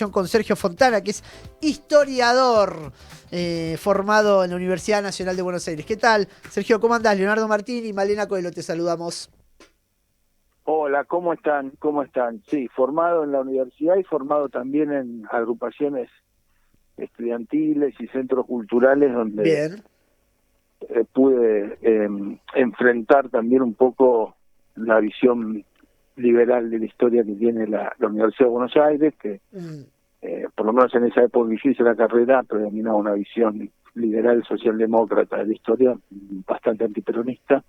conversación con Sergio Fontana, que es historiador formado en la Universidad Nacional de Buenos Aires. ¿Qué tal, Sergio? ¿Cómo andás? Leonardo Martín y Malena Coelho, te saludamos. Hola, ¿cómo están? ¿Cómo están? Sí, formado en la universidad y formado también en agrupaciones estudiantiles y centros culturales donde Bien. pude enfrentar también un poco la visión liberal de la historia que tiene la Universidad de Buenos Aires, que por lo menos en esa época que hice la carrera predominaba una visión liberal socialdemócrata de la historia, bastante antiperonista,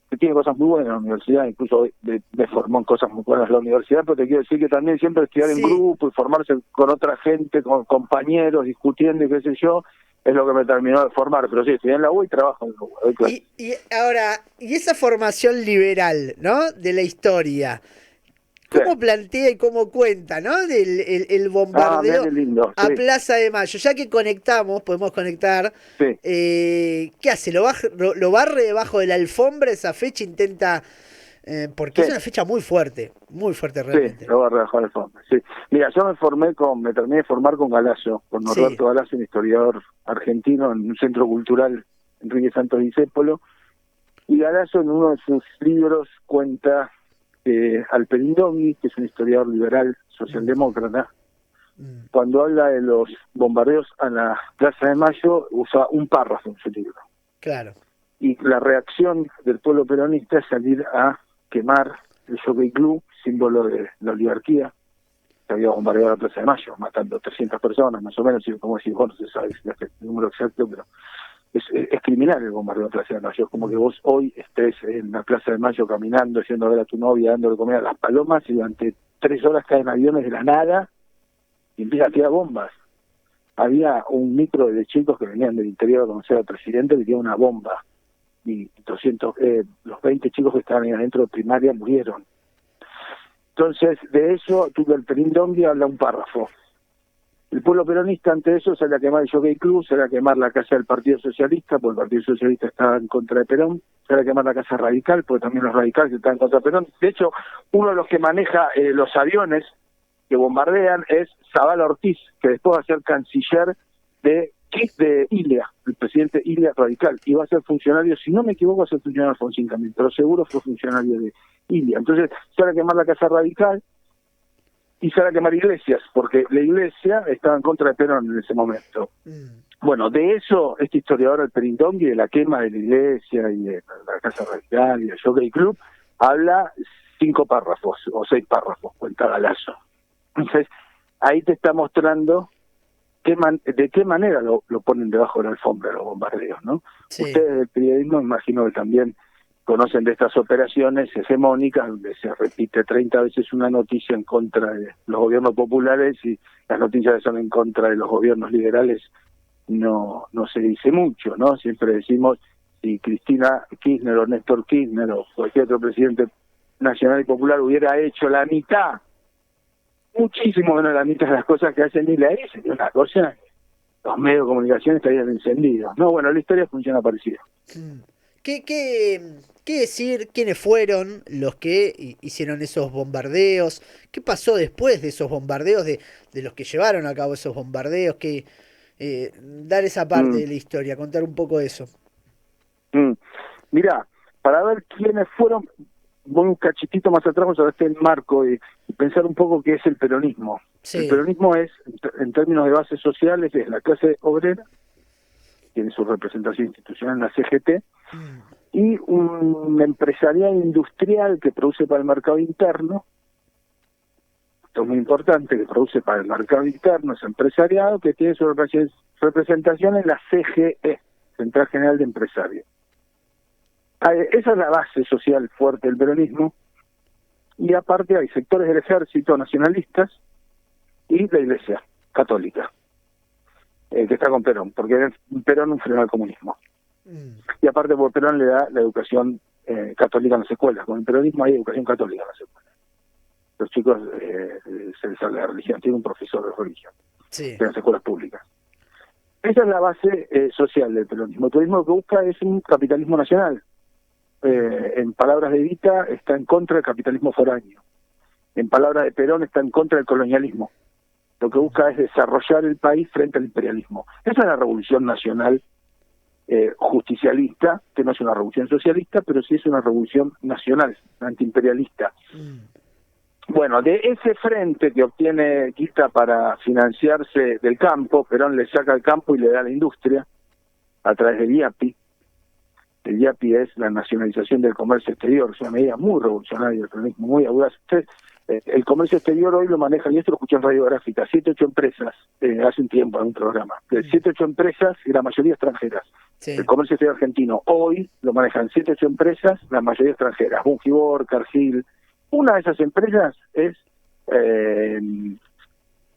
que tiene cosas muy buenas en la universidad, incluso me formó en cosas muy buenas la universidad, pero te quiero decir que también siempre estudiar en grupo y formarse con otra gente, con compañeros, discutiendo y qué sé yo, es lo que me terminó de formar. Pero sí, estudié en la U y trabajo en la U. Y ahora, y esa formación liberal, ¿no? De la historia, ¿cómo plantea y cómo cuenta, ¿no? El Mira bombardeo qué lindo, a sí, Plaza de Mayo. Ya que conectamos, podemos conectar. sí, ¿Qué hace? ¿Lo barre debajo de la alfombra esa fecha? Intenta. Porque es sí. una fecha muy fuerte Sí, realmente. lo voy a rebajar el fondo. Sí. Mira, yo me terminé de formar con Galasso, con Sí. Norberto Galasso, un historiador argentino, en un centro cultural, Enrique Santos Discépolo, y Galasso en uno de sus libros cuenta que Alperín Dongui, que es un historiador liberal socialdemócrata, cuando habla de los bombardeos a la Plaza de Mayo, usa un párrafo en su libro. Claro. Y la reacción del pueblo peronista es salir a quemar el Jockey Club, símbolo de la oligarquía, que había bombardeado la Plaza de Mayo, matando 300 personas, más o menos, y como decís, bueno, no se sabe el número exacto, pero es criminal el bombardeo de la Plaza de Mayo. Es como que vos hoy estés en la Plaza de Mayo caminando, yendo a ver a tu novia, dándole comida a las palomas, y durante 3 horas caen aviones de la nada y empiezan a tirar bombas. Había un micro de chicos que venían del interior a conocer al presidente que tenía una bomba, y 200, los 20 chicos que estaban ahí adentro de primaria murieron. Entonces, de eso, Alperín Dongui habla un párrafo. El pueblo peronista ante eso sale a quemar el Jockey Club, sale a quemar la casa del Partido Socialista, porque el Partido Socialista estaba en contra de Perón, sale a quemar la casa radical, porque también los radicales estaban en contra de Perón. De hecho, uno de los que maneja los aviones que bombardean es Zavala Ortiz, que después va a ser canciller de Ilia, el presidente Ilia radical, y va a ser funcionario, si no me equivoco, va a ser funcionario de Alfonsín también, pero seguro fue funcionario de Ilia. Entonces sale a quemar la casa radical y sale a quemar iglesias, porque la iglesia estaba en contra de Perón en ese momento. Bueno, de eso, este historiador Alperín Dongui, de la quema de la iglesia y de la casa radical y del Jockey Club, habla 5 párrafos o 6 párrafos, cuenta Galasso. Entonces, ahí te está mostrando de qué manera lo ponen debajo de la alfombra los bombardeos, ¿no? Sí. Ustedes del periodismo imagino que también conocen de estas operaciones hegemónicas donde se repite 30 veces una noticia en contra de los gobiernos populares y las noticias que son en contra de los gobiernos liberales no se dice mucho, ¿no? Siempre decimos si Cristina Kirchner o Néstor Kirchner o cualquier otro presidente nacional y popular hubiera hecho la mitad, muchísimo menos de la mitad de las cosas que hacen Milei, sería una cosa, los medios de comunicación estarían encendidos. No, bueno, la historia funciona parecido. ¿Qué decir? ¿Quiénes fueron los que hicieron esos bombardeos? ¿Qué pasó después de esos bombardeos, de los que llevaron a cabo esos bombardeos? Dar esa parte de la historia, contar un poco de eso. Mirá, para ver quiénes fueron, voy un cachitito más atrás, vamos a ver el marco y pensar un poco qué es el peronismo. Sí. El peronismo es, en términos de bases sociales, es la clase obrera, tiene su representación institucional en la CGT, y un empresarial industrial que produce para el mercado interno. Esto es muy importante, que produce para el mercado interno, es empresariado, que tiene su representación en la CGE, Central General de Empresarios. Esa es la base social fuerte del peronismo, y aparte hay sectores del ejército nacionalistas y la Iglesia católica, que está con Perón, porque Perón un frenó al comunismo. Y aparte por Perón le da la educación católica en las escuelas. Con el peronismo hay educación católica en las escuelas. Los chicos se les habla de religión, tiene un profesor de religión, sí, en las escuelas públicas. Esa es la base social del peronismo. El peronismo lo que busca es un capitalismo nacional. En palabras de Evita, está en contra del capitalismo foráneo. En palabras de Perón, está en contra del colonialismo. Lo que busca es desarrollar el país frente al imperialismo. Esa es la revolución nacional justicialista, que no es una revolución socialista, pero sí es una revolución nacional, antiimperialista. Bueno, de ese frente que obtiene guita para financiarse del campo, Perón le saca el campo y le da la industria a través del IAPI. El IAPI es la nacionalización del comercio exterior, es una medida muy revolucionaria, el peronismo, muy audaz. El comercio exterior hoy lo manejan, y esto lo escuché en Radiográfica, 7, 8 empresas, hace un tiempo en un programa, 7, 8 empresas y la mayoría extranjeras. Sí. El comercio exterior argentino hoy lo manejan 7, 8 empresas, la mayoría extranjeras, Bungibor, Cargill. Una de esas empresas es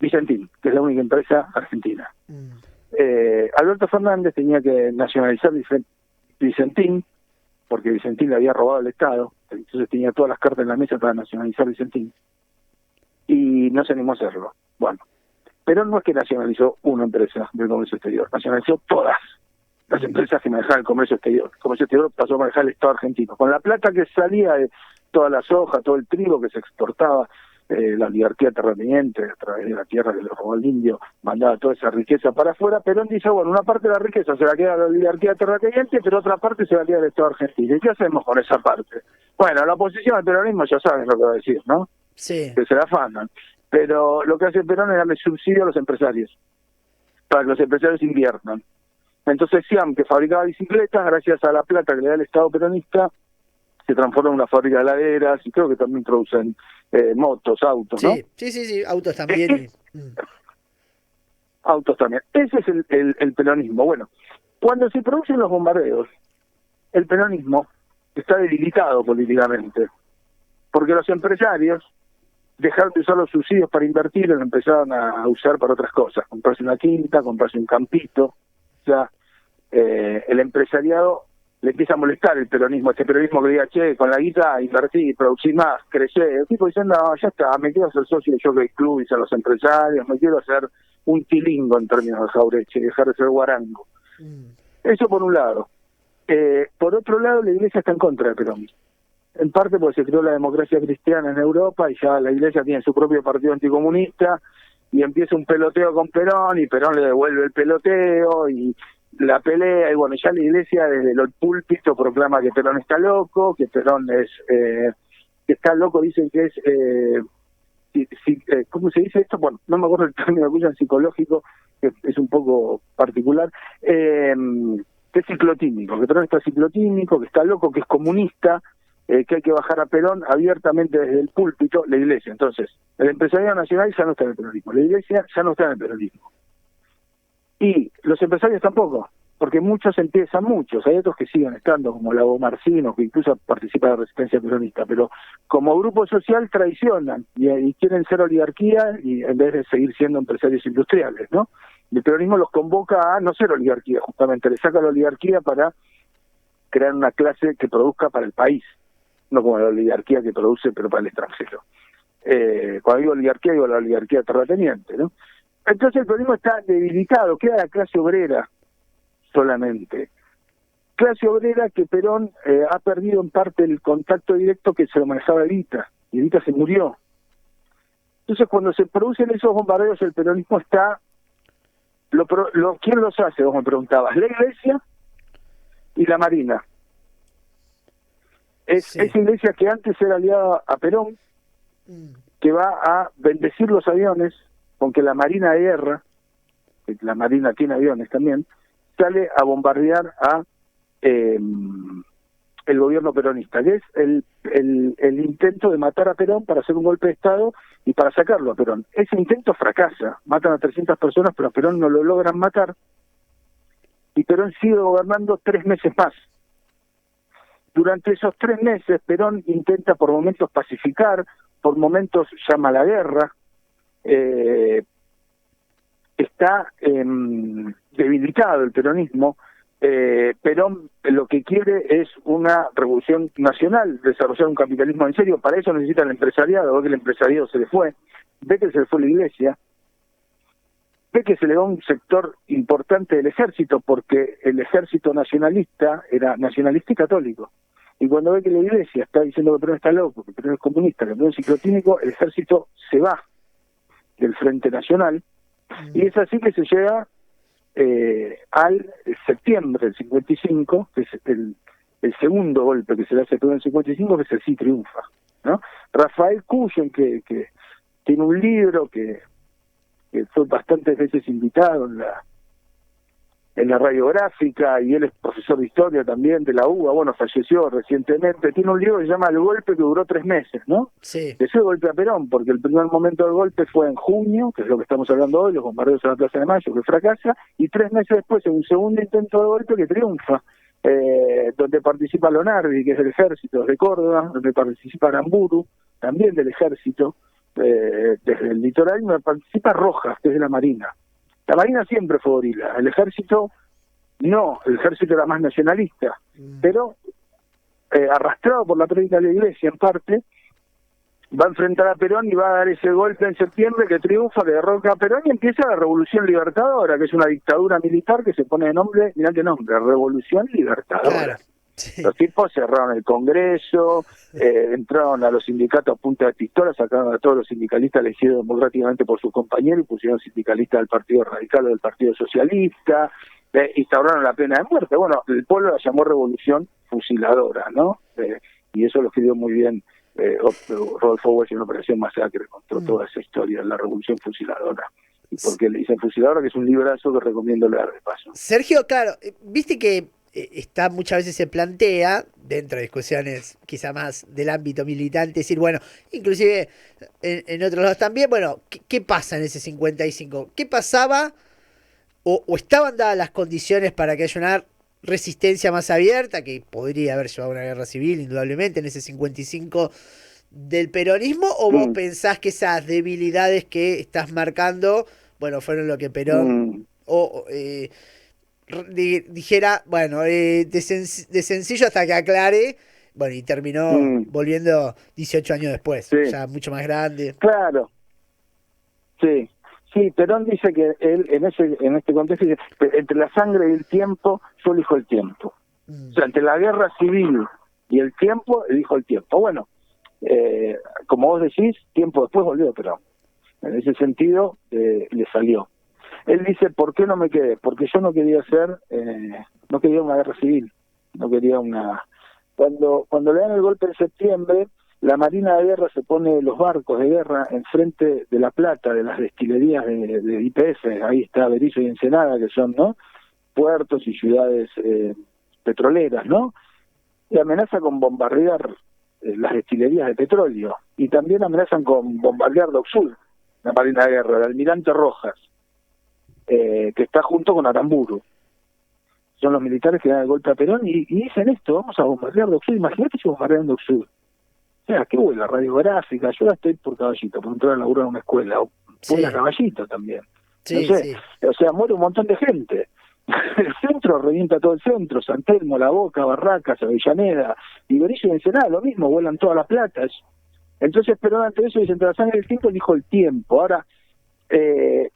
Vicentín, que es la única empresa argentina. Alberto Fernández tenía que nacionalizar Vicentín, porque Vicentín le había robado al Estado, entonces tenía todas las cartas en la mesa para nacionalizar Vicentín, y no se animó a hacerlo. Bueno, pero no es que nacionalizó una empresa del comercio exterior, nacionalizó todas las empresas que manejaban el comercio exterior. El comercio exterior pasó a manejar el Estado argentino. Con la plata que salía de toda la soja, todo el trigo que se exportaba, la oligarquía terrateniente, a través de la tierra que le robó el indio, mandaba toda esa riqueza para afuera. Perón dice, bueno, una parte de la riqueza se la queda la oligarquía terrateniente, pero otra parte se la queda el Estado argentino. ¿Y qué hacemos con esa parte? Bueno, la oposición al peronismo ya saben lo que va a decir, ¿no? Sí. Que se la afanan. Pero lo que hace Perón es darle subsidio a los empresarios, para que los empresarios inviertan. Entonces Siam, que fabricaba bicicletas, gracias a la plata que le da el Estado peronista, se transforma en una fábrica de heladeras, y creo que también producen motos, autos, ¿no? Sí, autos también. Autos también. Ese es el peronismo. Bueno, cuando se producen los bombardeos, el peronismo está debilitado políticamente, porque los empresarios dejaron de usar los subsidios para invertir y lo empezaron a usar para otras cosas, comprarse una quinta, comprarse un campito. O sea, el empresariado le empieza a molestar el peronismo, este peronismo que diga, che, con la guita invertir, producir más, crecer. El tipo dice, no, ya está, me quiero hacer socio de Jockey Club, dice a los empresarios, me quiero hacer un tilingo en términos de Jaureche, dejar de ser guarango. Eso por un lado. Por otro lado, la Iglesia está en contra del Perón. En parte porque se creó la democracia cristiana en Europa y ya la Iglesia tiene su propio partido anticomunista y empieza un peloteo con Perón y Perón le devuelve el peloteo y la pelea, y bueno, ya la Iglesia desde el púlpito proclama que Perón está loco, que Perón es, que está loco, dicen que es, ¿cómo se dice esto? Bueno, no me acuerdo el término que usan, psicológico, que es un poco particular, que es ciclotímico, que Perón está ciclotímico, que está loco, que es comunista, que hay que bajar a Perón abiertamente desde el púlpito, la Iglesia. Entonces, el empresariado nacional ya no está en el peronismo, la Iglesia ya no está en el peronismo. Y los empresarios tampoco, porque hay otros que siguen estando, como Lago Marcino, que incluso participa de la resistencia peronista, pero como grupo social traicionan y quieren ser oligarquía y en vez de seguir siendo empresarios industriales, ¿no? El peronismo los convoca a no ser oligarquía, justamente, le saca la oligarquía para crear una clase que produzca para el país, no como la oligarquía que produce pero para el extranjero. Cuando digo oligarquía, digo la oligarquía terrateniente, ¿no? Entonces el peronismo está debilitado, queda la clase obrera solamente. Clase obrera que Perón ha perdido en parte el contacto directo que se lo manejaba Evita, y Evita se murió. Entonces cuando se producen esos bombardeos el peronismo está... ¿Quién los hace? Vos me preguntabas. La Iglesia y la Marina. Esa Iglesia que antes era aliada a Perón, que va a bendecir los aviones, con que la Marina de Guerra, que la Marina tiene aviones también, sale a bombardear a el gobierno peronista, que es el intento de matar a Perón para hacer un golpe de Estado y para sacarlo a Perón. Ese intento fracasa, matan a 300 personas, pero a Perón no lo logran matar, y Perón sigue gobernando 3 meses más. Durante esos 3 meses, Perón intenta por momentos pacificar, por momentos llama a la guerra, está debilitado el peronismo. Perón lo que quiere es una revolución nacional, desarrollar un capitalismo en serio. Para eso necesita el empresariado, ve que el empresariado se le fue, ve que se le fue la Iglesia, ve que se le va un sector importante del ejército, porque el ejército nacionalista era nacionalista y católico. Y cuando ve que la Iglesia está diciendo que Perón está loco, que Perón es comunista, que Perón es ciclotímico, el ejército se va. del Frente Nacional, y es así que se llega al septiembre del 55, que es el segundo golpe que se le hace en el 55, que es el Sí Triunfa, ¿no? Rafael Cuyen, que tiene un libro que fue bastantes veces invitado en la radiográfica, y él es profesor de historia también de la UBA, bueno, falleció recientemente, tiene un libro que se llama El golpe, que duró 3 meses, ¿no? Sí. Ese es el golpe a Perón, porque el primer momento del golpe fue en junio, que es lo que estamos hablando hoy, los bombardeos en la Plaza de Mayo, que fracasa, y 3 meses después, en un segundo intento de golpe, que triunfa, donde participa Lonardi, que es del ejército de Córdoba, donde participa Aramburu, también del ejército, desde el litoral, y donde participa Rojas, que es de la Marina. La Marina siempre fue gorila, el ejército no, el ejército era más nacionalista, pero arrastrado por la prédica de la Iglesia en parte, va a enfrentar a Perón y va a dar ese golpe en septiembre que triunfa, que derroca a Perón, y empieza la Revolución Libertadora, que es una dictadura militar que se pone de nombre, mirá qué nombre, Revolución Libertadora. Claro. Sí. Los tipos cerraron el Congreso, entraron a los sindicatos a punta de pistola, sacaron a todos los sindicalistas elegidos democráticamente por sus compañeros y pusieron sindicalistas del Partido Radical o del Partido Socialista, instauraron la pena de muerte. Bueno, el pueblo la llamó Revolución Fusiladora, ¿no? Y eso lo escribió muy bien Rodolfo Walsh en Operación Masacre, contó toda esa historia de la Revolución Fusiladora. ¿Y por qué le dicen fusiladora? Que es un librazo que recomiendo leer de paso. Sergio, claro, viste que está muchas veces se plantea, dentro de discusiones quizá más del ámbito militante, decir, bueno, inclusive en otros lados también, bueno, ¿qué pasa en ese 55? ¿Qué pasaba o estaban dadas las condiciones para que haya una resistencia más abierta, que podría haber llevado a una guerra civil, indudablemente, en ese 55 del peronismo, o vos pensás que esas debilidades que estás marcando, bueno, fueron lo que Perón dijera, bueno, de sencillo hasta que aclare, bueno, y terminó volviendo 18 años después, ya mucho más grande. Claro, sí, Perón dice que él en este contexto dice, entre la sangre y el tiempo, yo elijo el tiempo. O sea, entre la guerra civil y el tiempo, elijo el tiempo. Bueno, como vos decís, tiempo después volvió Perón. En ese sentido, le salió. Él dice, ¿por qué no me quedé? Porque yo no quería no quería una guerra civil, no quería una... Cuando le dan el golpe en septiembre, la Marina de Guerra se pone los barcos de guerra enfrente de La Plata, de las destilerías de YPF, ahí está Berisso y Ensenada, que son, ¿no?, puertos y ciudades petroleras, ¿no? Y amenaza con bombardear las destilerías de petróleo, y también amenazan con bombardear Dock Sud, la Marina de Guerra, el almirante Rojas, que está junto con Aramburu. Son los militares que dan el golpe a Perón y dicen esto, vamos a bombardear Dock Sud. Imagínate si bombardean Dock Sud. O sea, qué buena radiográfica. Yo la estoy por Caballito, por entrar a laburar en una escuela, o por la Caballito también. Sí, no sé. O sea, muere un montón de gente. El centro revienta todo el centro, San Telmo, La Boca, Barracas, Avellaneda, y Berisso y Ensenada, lo mismo, vuelan todas las platas. Entonces Perón ante eso dice, entre la sangre y el tiempo elijo el tiempo. Ahora,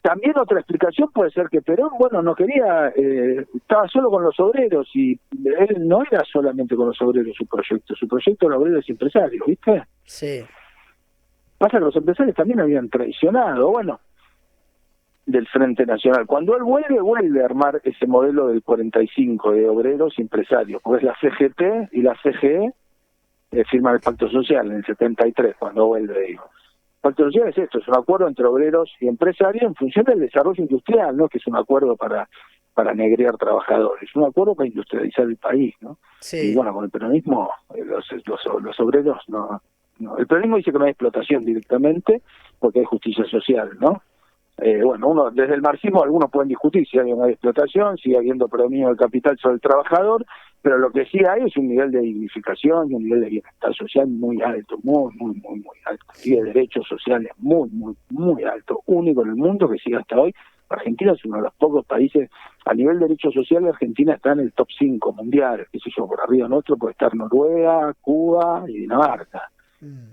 también otra explicación puede ser que Perón, bueno, no quería, estaba solo con los obreros, y él no era solamente con los obreros su proyecto de obreros y empresarios, ¿viste? Sí. Pasa que los empresarios también habían traicionado, bueno, del Frente Nacional. Cuando él vuelve a armar ese modelo del 45 de obreros y empresarios, porque es la CGT y la CGE firman el Pacto Social en el 73, cuando vuelve, digo. El Pacto Social es esto, es un acuerdo entre obreros y empresarios en función del desarrollo industrial, no que es un acuerdo para negrear trabajadores, es un acuerdo para industrializar el país, ¿no? Sí. Y bueno, con el peronismo, los obreros no. El peronismo dice que no hay explotación directamente, porque hay justicia social, ¿no? Bueno, uno desde el marxismo algunos pueden discutir si hay una explotación, si habiendo predominio del capital sobre el trabajador, pero lo que sí hay es un nivel de dignificación y un nivel de bienestar social muy alto, muy alto, y de derechos sociales muy alto, único en el mundo, que sigue hasta hoy. Argentina es uno de los pocos países, a nivel de derechos sociales, Argentina está en el top 5 mundial, qué sé yo, por arriba nuestro puede estar Noruega, Cuba y Dinamarca.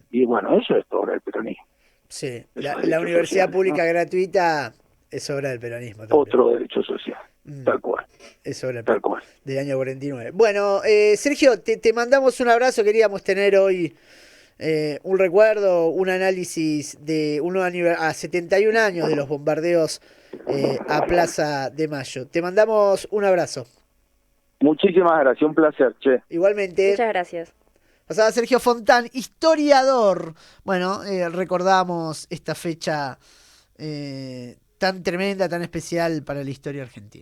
Y bueno, eso es obra del peronismo. Sí, la universidad pública, ¿no?, gratuita es obra del peronismo también. Otro derecho social, tal cual. Es obra del año 49. Bueno, Sergio, te mandamos un abrazo, queríamos tener hoy un recuerdo, un análisis de a 71 años de los bombardeos a Plaza de Mayo. Te mandamos un abrazo. Muchísimas gracias, un placer, che. Igualmente. Muchas gracias. Pasaba Sergio Fontán, historiador. Bueno, recordamos esta fecha tan tremenda, tan especial para la historia argentina.